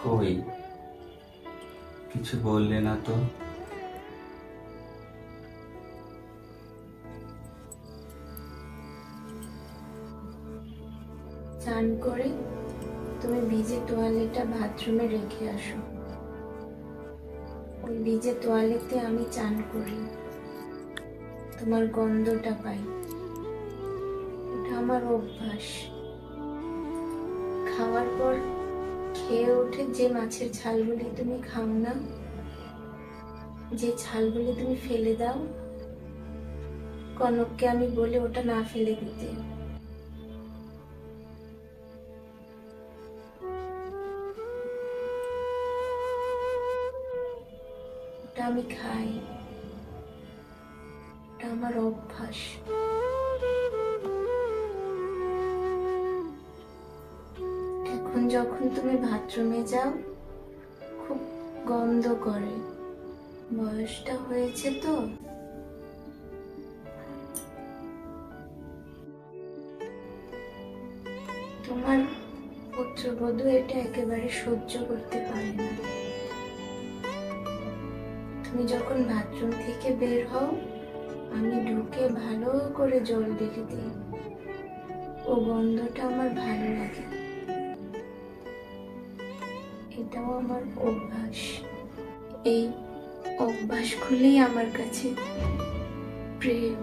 কই, কিছু বললে না তো? চান করে তুমি ভিজে তোয়ালেটা বাথরুমে রেখে আসো। ওই ভিজে তোয়ালেতে আমি চান করি, তোমার গন্ধটা পাই। ওটা আমার অভ্যাস। খাওয়ার পর খেয়ে উঠে যে মাছের ছালগুলি তুমি খাও না, যে ছালগুলি তুমি ফেলে দাও, কনককে আমি বলি ওটা না ফেলে দিতে। ওটা আমি খাই, ওটা আমার অভ্যাস। এখন যখন তুমি বাথরুমে যাও, খুব গন্ধ করে। বয়সটা হয়েছে তো, তোমার পুত্রবধূ এটা একেবারে সহ্য করতে পারে না। তুমি যখন বাথরুম থেকে বের হও, আমি ঢুকে ভালো করে জল ঢেলে দিই। ও গন্ধটা আমার ভালো লাগে, এটাও আমার অভ্যাস। এই অভ্যাসগুলোই আমার কাছে প্রেম।